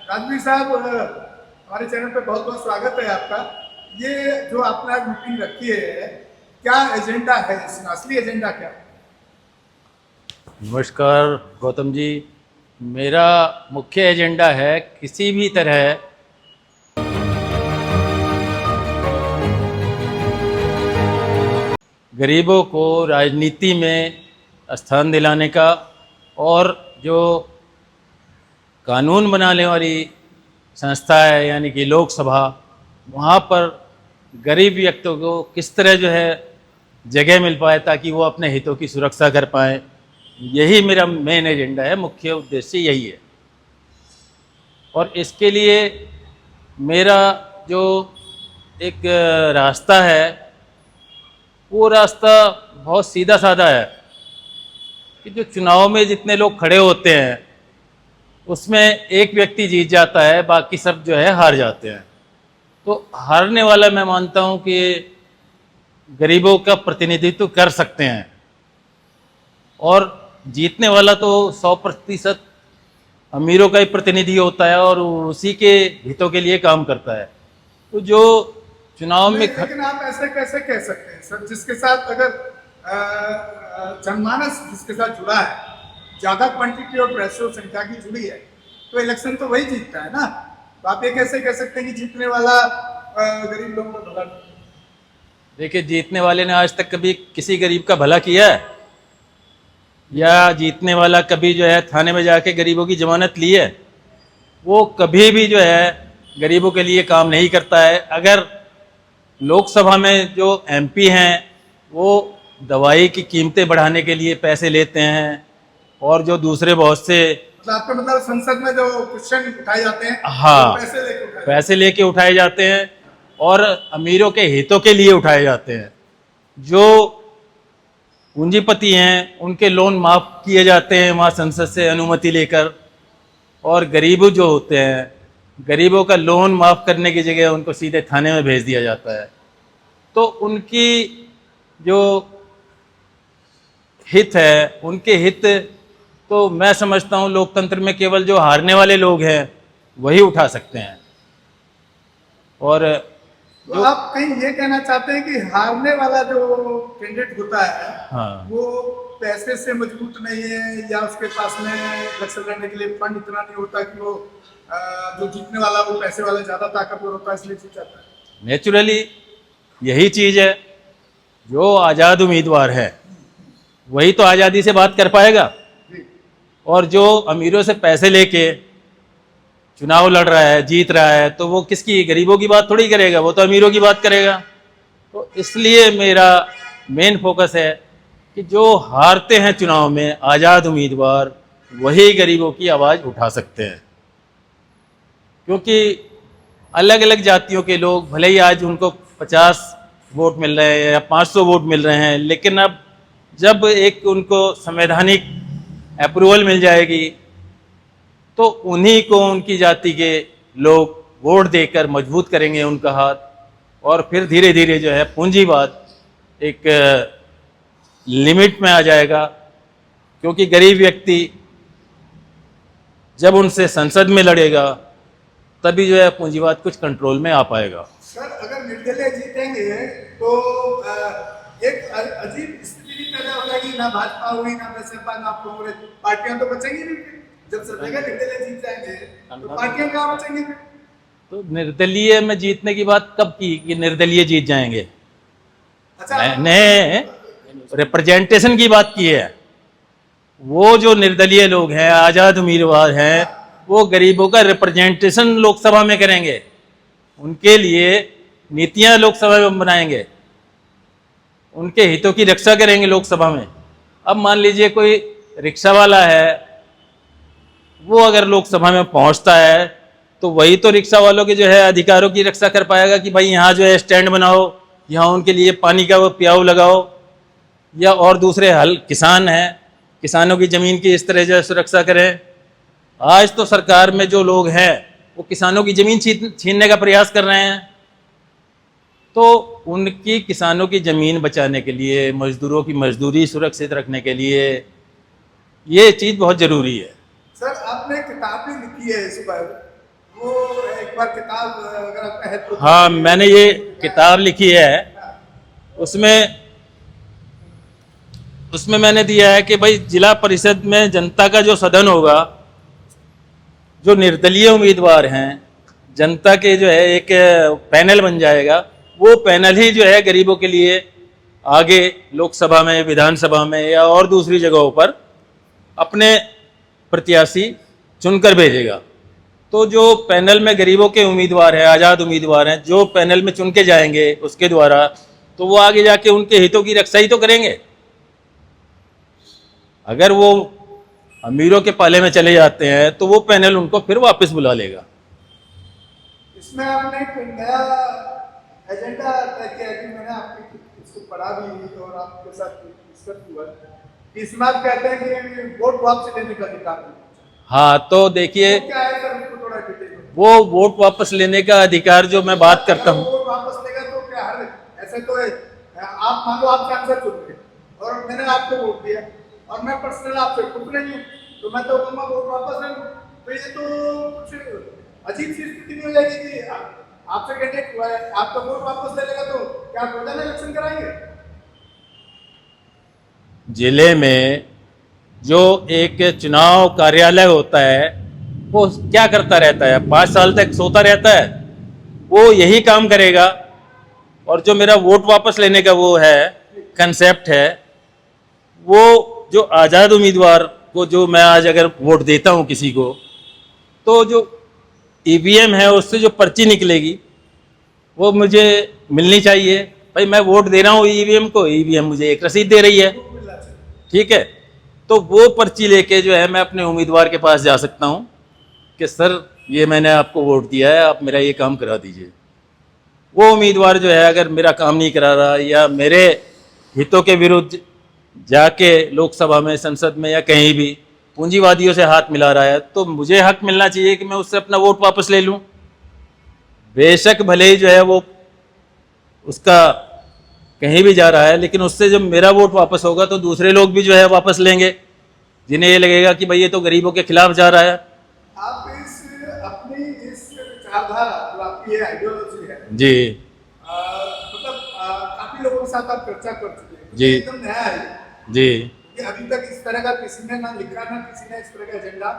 राजवीर साहब, हमारे चैनल पे बहुत बहुत स्वागत है आपका। ये जो आपने आज मीटिंग रखी है, क्या एजेंडा है इसमें? असली एजेंडा क्या है? नमस्कार गौतम जी। मेरा मुख्य एजेंडा है किसी भी तरह गरीबों को राजनीति में स्थान दिलाने का, और जो कानून बनाने वाली संस्था है यानी कि लोकसभा, वहाँ पर गरीब व्यक्तियों को किस तरह जो है जगह मिल पाए ताकि वो अपने हितों की सुरक्षा कर पाएँ। यही मेरा मेन एजेंडा है, मुख्य उद्देश्य यही है। और इसके लिए मेरा जो एक रास्ता है, वो रास्ता बहुत सीधा साधा है कि जो चुनाव में जितने लोग खड़े होते हैं उसमें एक व्यक्ति जीत जाता है, बाकी सब जो है हार जाते हैं। तो हारने वाला मैं मानता हूँ कि गरीबों का प्रतिनिधित्व कर सकते हैं, और जीतने वाला तो 100% अमीरों का ही प्रतिनिधि होता है और उसी के हितों के लिए काम करता है। तो जो चुनाव में लेकिन आप ऐसे कैसे कह सकते हैं सर, जिसके साथ अगर जनमानस जिसके साथ जुड़ा है, ज्यादा क्वांटिटी और रेशियो संख्या की जुड़ी है, तो इलेक्शन तो वही जीतता है ना। तो आप ये कैसे कह सकते हैं कि जीतने वाला गरीब लोगों का भला नहीं? देखिए, जीतने वाले ने आज तक कभी किसी गरीब का भला किया है? या जीतने वाला कभी जो है थाने में जाके गरीबों की जमानत ली है? वो कभी भी जो है गरीबों के लिए काम नहीं करता है। अगर लोकसभा में जो एमपी हैं वो दवाई की कीमतें बढ़ाने के लिए पैसे लेते हैं, और जो दूसरे बहुत से मतलब आपका मतलब संसद में जो क्वेश्चन उठाए जाते हैं, हाँ, वो पैसे लेके उठाए जाते हैं और अमीरों के हितों के लिए उठाए जाते हैं। जो पूंजीपति हैं उनके लोन माफ किए जाते हैं वहाँ संसद से अनुमति लेकर, और गरीब जो होते हैं, गरीबों का लोन माफ करने की जगह उनको सीधे थाने में भेज दिया जाता है। तो उनकी जो हित है, उनके हित तो मैं समझता हूँ लोकतंत्र में केवल जो हारने वाले लोग हैं वही उठा सकते हैं। और तो आप कहीं ये कहना चाहते हैं कि हारने वाला जो कैंडिडेट होता है, हाँ, वो पैसे से मजबूत नहीं है, या उसके पास में इलेक्शन लड़ने के लिए फंड इतना नहीं होता कि वो जो जीतने वाला वो पैसे वाला ज्यादा ताकतवर होता है इसलिए जीत जाता है? नेचुरली यही चीज़ है। जो आज़ाद उम्मीदवार है वही तो आज़ादी से बात कर पाएगा, और जो अमीरों से पैसे लेके चुनाव लड़ रहा है, जीत रहा है, तो वो किसकी, गरीबों की बात थोड़ी करेगा, वो तो अमीरों की बात करेगा। तो इसलिए मेरा मेन फोकस है कि जो हारते हैं चुनाव में आज़ाद उम्मीदवार, वही गरीबों की आवाज़ उठा सकते हैं। क्योंकि अलग अलग जातियों के लोग भले ही आज उनको 50 वोट मिल रहे हैं या 500 वोट मिल रहे हैं, लेकिन अब जब एक उनको संवैधानिक अप्रूवल मिल जाएगी तो उन्हीं को उनकी जाति के लोग वोट देकर मजबूत करेंगे उनका हाथ, और फिर धीरे धीरे जो है पूंजीवाद एक लिमिट में आ जाएगा। क्योंकि गरीब व्यक्ति जब उनसे संसद में लड़ेगा तभी जो है पूंजीवाद कुछ कंट्रोल में आ पाएगा। सर, अगर निर्दलीय जीतेंगे तो एक अजीब स्थिति भी पैदा हो जाएगी, ना भाजपा हुई, ना बसपा, ना कांग्रेस, पार्टियां तो बचेंगी नहीं। जब सब जगह निर्दलीय जीत जाएंगे तो पार्टियां कहाँ बचेंगी फिर? तो निर्दलीय में जीतने की बात कब की कि निर्दलीय जीत जाएंगे? अच्छा, मैंने रिप्रेजेंटेशन की बात की है। वो जो निर्दलीय लोग हैं, आज़ाद उम्मीदवार हैं, वो गरीबों का रिप्रेजेंटेशन लोकसभा में करेंगे, उनके लिए नीतियां लोकसभा में बनाएंगे, उनके हितों की रक्षा करेंगे लोकसभा में। अब मान लीजिए कोई रिक्शा वाला है, वो अगर लोकसभा में पहुंचता है तो वही तो रिक्शा वालों के जो है अधिकारों की रक्षा कर पाएगा कि भाई यहाँ जो है स्टैंड बनाओ, यहाँ उनके लिए पानी का वो प्याऊ लगाओ, या और दूसरे हल किसान हैं, किसानों की ज़मीन की इस तरह जो है सुरक्षा करें। आज तो सरकार में जो लोग हैं वो किसानों की ज़मीन छीनने का प्रयास कर रहे हैं। तो उनकी किसानों की ज़मीन बचाने के लिए, मजदूरों की मजदूरी सुरक्षित रखने के लिए ये चीज़ बहुत ज़रूरी है। सर, आपने किताब भी लिखी है इस पर, वो एक बार किताब अगर आपका है तो हाँ, मैंने ये किताब लिखी है, उसमें उसमें मैंने दिया है कि भाई जिला परिषद में जनता का जो सदन होगा, जो निर्दलीय उम्मीदवार हैं, जनता के जो है एक पैनल बन जाएगा, वो पैनल ही जो है गरीबों के लिए आगे लोकसभा में, विधानसभा में या और दूसरी जगहों पर अपने प्रत्याशी चुनकर भेजेगा। तो जो पैनल में गरीबों के उम्मीदवार हैं, आज़ाद उम्मीदवार हैं, जो पैनल में चुन के जाएंगे उसके द्वारा, तो वो आगे जाके उनके हितों की रक्षा ही तो करेंगे। अगर वो अमीरों के पाले में चले जाते हैं तो वो पैनल उनको फिर वापस बुला लेगा। इसमें आपने एक नया एजेंडा तय किया कि मैंने आपकी इसको पढ़ा भी और आपके साथ डिस्कस हुआ कि इसमें आप कहते हैं कि वोट वापस लेने का अधिकार है। हाँ, तो देखिए, वो क्या है सर, उसको थोड़ा डिटेल में। वो वोट वापस लेने का अधिकार जो मैं बात करता अगर हूँ, वो वोट वापस लेगा तो क्या हल? ऐसे तो है, आप मान लो आप सांसद चुन गए और मैंने आपको वोट दिया और मैं पर्सनल आपसे खुद नहीं हूँ, तो मैं तो कहूँगा वोट वापस ले लूँ। तो ये तो कुछ अजीब सी स्थिति नहीं हो जाएगी कि आपसे कैंडिडेट हुआ है, आपका वोट वापस ले लेगा तो क्या आप रोजाना इलेक्शन कराएंगे? जिले में जो एक चुनाव कार्यालय होता है वो क्या करता रहता है? 5 साल तक सोता रहता है, वो यही काम करेगा। और जो मेरा वोट वापस लेने का वो है कंसेप्ट है, वो जो आज़ाद उम्मीदवार को जो मैं आज अगर वोट देता हूँ किसी को, तो जो ईवीएम है उससे जो पर्ची निकलेगी वो मुझे मिलनी चाहिए। भाई मैं वोट दे रहा हूँ ईवीएम को, ईवीएम मुझे एक रसीद दे रही है, ठीक है। तो वो पर्ची लेके जो है मैं अपने उम्मीदवार के पास जा सकता हूँ कि सर ये मैंने आपको वोट दिया है, आप मेरा ये काम करा दीजिए। वो उम्मीदवार जो है अगर मेरा काम नहीं करा रहा या मेरे हितों के विरुद्ध जाके लोकसभा में, संसद में या कहीं भी पूंजीवादियों से हाथ मिला रहा है, तो मुझे हक मिलना चाहिए कि मैं उससे अपना वोट वापस ले लूं। बेशक भले ही जो है वो उसका कहीं भी जा रहा है, लेकिन उससे जब मेरा वोट वापस होगा तो दूसरे लोग भी जो है वापस लेंगे, जिन्हें ये लगेगा कि भाई ये तो गरीबों के खिलाफ जा रहा है। आप इस अपनी इस विचारधारा जो आपकी ये आइडियोलॉजी है, जी मतलब काफी लोगों के साथ आप चर्चा कर चुके हैं, जी एकदम नया है जी कि अभी तक इस तरह का किसी ने ना लिखा, ना किसी ने इस तरह का एजेंडा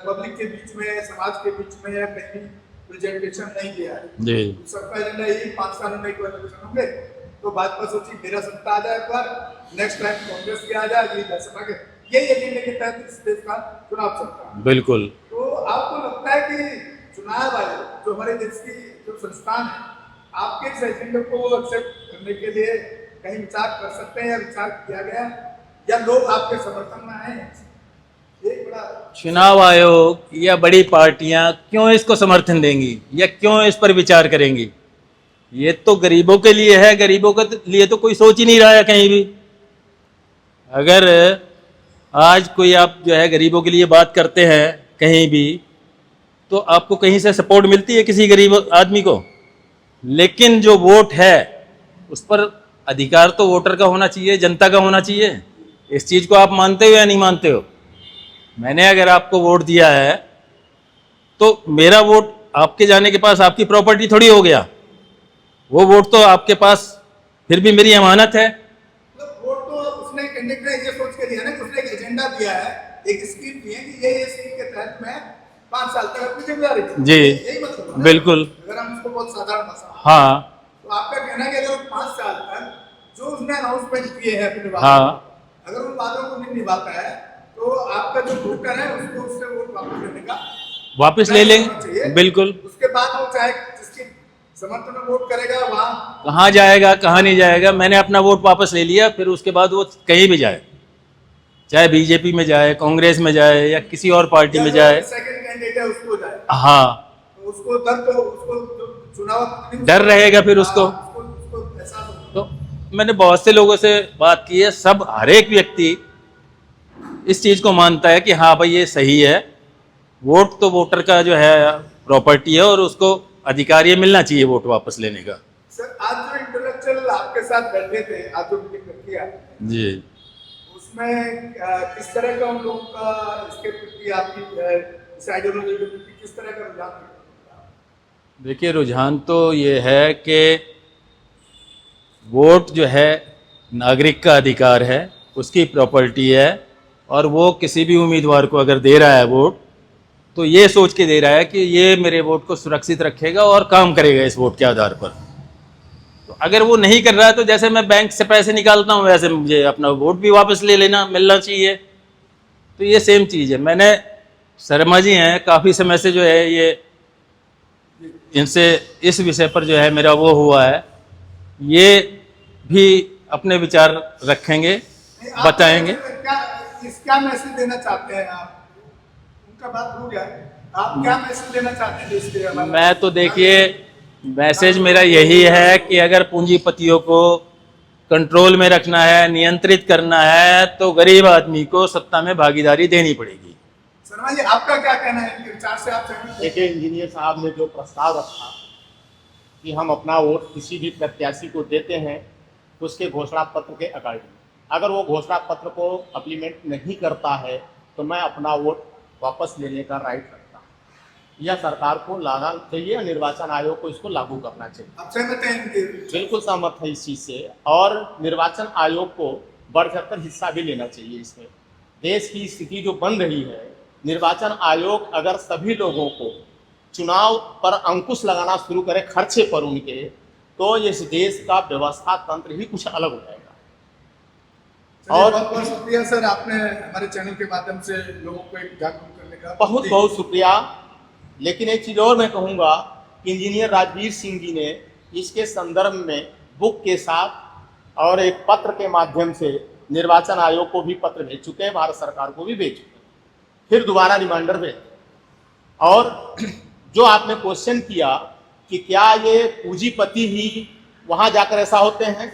पब्लिक के बीच में, समाज के बीच में या कहीं प्रेजेंटेशन नहीं किया है। जी सबका एजेंडा यही 5 सालों में एक बार इलेक्शन होंगे तो भाजपा सोची मेरा सत्ता आ जाए, एक बार नेक्स्ट टाइम कांग्रेस की आ जाए, अगली लोकसभा के, यही एजेंडे के तहत इस देश का चुनाव चलता है। बिल्कुल। तो आपको लगता है कि चुनाव आयोग जो हमारे देश की जो संस्थान है, आपके इस एजेंडे को एक्सेप्ट करने के लिए कहीं विचार कर सकते हैं या विचार किया गया, या लोग आपके समर्थन में आए? एक बड़ा चुनाव आयोग या बड़ी पार्टियां क्यों इसको समर्थन देंगी या क्यों इस पर विचार करेंगी? ये तो गरीबों के लिए है, गरीबों के लिए तो कोई सोच ही नहीं रहा है कहीं भी। अगर आज कोई आप जो है गरीबों के लिए बात करते हैं कहीं भी, तो आपको कहीं से सपोर्ट मिलती है किसी गरीब आदमी को? लेकिन जो वोट है उस पर अधिकार तो वोटर का होना चाहिए, जनता का होना चाहिए। इस चीज़ को आप मानते हो या नहीं मानते हो? मैंने अगर आपको वोट दिया है तो मेरा वोट आपके जाने के पास आपकी प्रॉपर्टी थोड़ी हो गया, वो वोट तो आपके पास फिर भी मेरी अमानत है। मतलब वोट तो उसने कैंडिडेट ने ये सोच के दिया ना कि उसने एक एजेंडा दिया है, एक स्कीम दी है कि ये स्कीम के तहत मैं 5 साल तक अपनी जिम्मेदारी जी यही मतलब है ना? बिल्कुल। अगर हम इसको बहुत साधारण भाषा में, हाँ तो आपका कहना है कि अगर 5 साल तक जो उसने अनाउंसमेंट किए हैं अपने वादों, हाँ अगर उन वादों को नहीं निभाता है तो आपका जो वोटर है उसको उससे वोट वापस लेने का वापस ले लेंगे, बिल्कुल। उसके बाद वो चाहे जिसकी समर्थन में वोट करेगा वहां कहाँ जाएगा कहाँ नहीं जाएगा, मैंने अपना वोट वापस ले लिया, फिर उसके बाद वो कहीं भी जाए, चाहे बीजेपी में जाए, कांग्रेस में जाए या किसी और पार्टी में जाए। सेकंड कैंडिडेट है उसको जाए, हाँ, तो उसको डर, तो उसको जो चुनाव डर रहेगा फिर उसको। उसको एहसास होगा। तो मैंने बहुत से लोगों से बात की है, सब हर एक व्यक्ति इस चीज़ को मानता है कि हाँ भाई ये सही है, वोट तो वोटर का जो है प्रॉपर्टी है और उसको अधिकार ये मिलना चाहिए वोट वापस लेने का। सर आज जो इंटेलेक्चुअल आपके साथ बैठे थे, आज जो मीटिंग रखी है, उसमें किस तरह का उन लोगों का इसके प्रति आपकी इस आइडियोलॉजी के प्रति किस तरह का रुझान देखते हैं? देखिए, रुझान तो ये है कि वोट जो है नागरिक का अधिकार है, उसकी प्रॉपर्टी है, और वो किसी भी उम्मीदवार को अगर दे रहा है वोट, तो ये सोच के दे रहा है कि ये मेरे वोट को सुरक्षित रखेगा और काम करेगा इस वोट के आधार पर। तो अगर वो नहीं कर रहा है, तो जैसे मैं बैंक से पैसे निकालता हूँ वैसे मुझे अपना वोट भी वापस ले लेना मिलना चाहिए। तो ये सेम चीज़ है। मैंने शर्मा जी हैं, काफ़ी समय से जो है ये इनसे इस विषय पर जो है मेरा वो हुआ है, ये भी अपने विचार रखेंगे, नहीं, आप बताएंगे। क्या मैसेज देना चाहते हैं आप? उनका बात हो गया, आप क्या मैसेज देना चाहते हैं देश के हमारे? मैं तो देखिए, मैसेज मेरा यही है कि अगर पूंजीपतियों को कंट्रोल में रखना है, नियंत्रित करना है, तो गरीब आदमी को सत्ता में भागीदारी देनी पड़ेगी। शर्मा जी, आपका क्या कहना है इनके विचार से? आप सहमत हैं? देखिए, इंजीनियर साहब ने जो प्रस्ताव रखा कि हम अपना वोट किसी भी प्रत्याशी को देते हैं उसके घोषणा पत्र के अकॉर्डिंग, अगर वो घोषणा पत्र को अप्लीमेंट नहीं करता है तो मैं अपना वोट वापस लेने का राइट रखता हूँ। यह सरकार को लाना चाहिए और निर्वाचन आयोग को इसको लागू करना चाहिए। आप सहमत हैं इनके? बिल्कुल सहमत है इस चीज़ से, और निर्वाचन आयोग को बढ़ चढ़कर हिस्सा भी लेना चाहिए इसमें। देश की स्थिति जो बन रही है, निर्वाचन आयोग अगर सभी लोगों को चुनाव पर अंकुश लगाना शुरू करे खर्चे पर उनके, तो इस देश का व्यवस्था तंत्र ही कुछ अलग हो जाएगा। और बहुत बहुत शुक्रिया सर, आपने हमारे चैनल के माध्यम से लोगों को एक जागरूक करने का बहुत बहुत शुक्रिया। लेकिन एक चीज़ और मैं कहूँगा कि इंजीनियर राजवीर सिंह जी ने इसके संदर्भ में बुक के साथ और एक पत्र के माध्यम से निर्वाचन आयोग को भी पत्र भेज चुके हैं, भारत सरकार को भी भेज चुके हैं, फिर दोबारा रिमाइंडर भेज। और जो आपने क्वेश्चन किया कि क्या ये पूंजीपति ही वहाँ जाकर ऐसा होते हैं,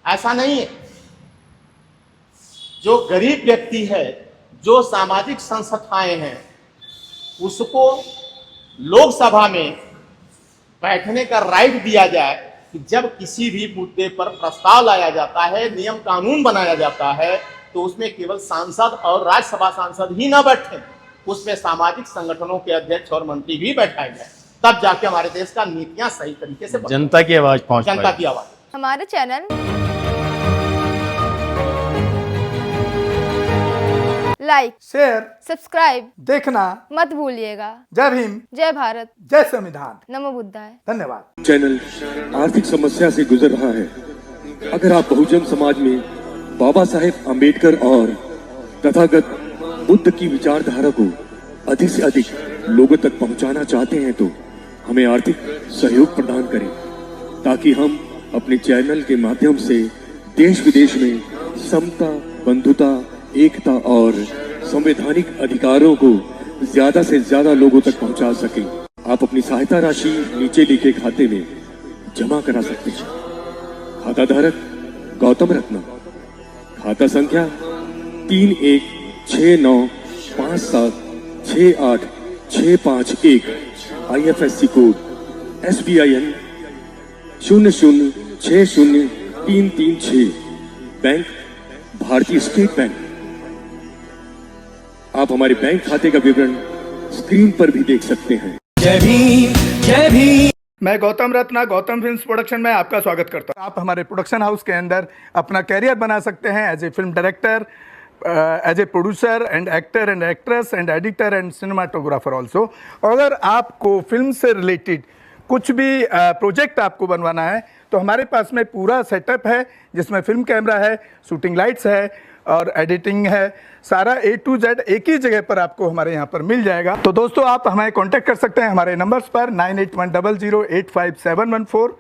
ऐसा नहीं है। जो गरीब व्यक्ति है, जो सामाजिक संस्थाएं हैं, उसको लोकसभा में बैठने का राइट दिया जाए कि जब किसी भी मुद्दे पर प्रस्ताव लाया जाता है, नियम कानून बनाया जाता है, तो उसमें केवल सांसद और राज्यसभा सांसद ही ना बैठे, उसमें सामाजिक संगठनों के अध्यक्ष और मंत्री भी बैठाए जाए, तब जाके हमारे देश का नीतियां सही तरीके से जनता की आवाज पहुंच जनता पाएगी। की आवाज। हमारे चैनल लाइक, शेयर, सब्सक्राइब देखना मत भूलिएगा। जय भीम, जय भारत, जय संविधान, नमो बुद्धाय। धन्यवाद। चैनल आर्थिक समस्या से गुजर रहा है। अगर आप बहुजन समाज में बाबा साहेब अम्बेडकर और तथागत बुद्ध की विचारधारा को अधिक से अधिक लोगों तक पहुंचाना चाहते हैं, तो हमें आर्थिक सहयोग प्रदान करें, ताकि हम अपने चैनल के माध्यम से देश विदेश में समता, बंधुता, एकता और संवैधानिक अधिकारों को ज्यादा से ज्यादा लोगों तक पहुंचा सकें। आप अपनी सहायता राशि नीचे लिखे खाते में जमा करा सकते हैं। खाता धारक गौतम रत्ना, खाता संख्या 316957686551, IFSC कोड SBIN 0060336, बैंक भारतीय स्टेट बैंक। आप हमारे बैंक खाते का विवरण स्क्रीन पर भी देख सकते हैं। जय भीम, जय भीम। मैं गौतम रत्ना, गौतम फिल्म्स प्रोडक्शन में आपका स्वागत करता हूं। आप हमारे प्रोडक्शन हाउस के अंदर अपना कैरियर बना सकते हैं as a film director, as a producer and actor and actress and editor and cinematographer also. अगर आपको फिल्म से रिलेटेड कुछ भी प्रोजेक्ट आपको बनवाना है, तो हमारे पास में पूरा सेटअप है, जिसमें फिल्म कैमरा है, शूटिंग लाइट्स है और एडिटिंग है। सारा A to Z एक ही जगह पर आपको हमारे यहाँ पर मिल जाएगा। तो दोस्तों, आप हमें कांटेक्ट कर सकते हैं हमारे नंबर्स पर 9810085714।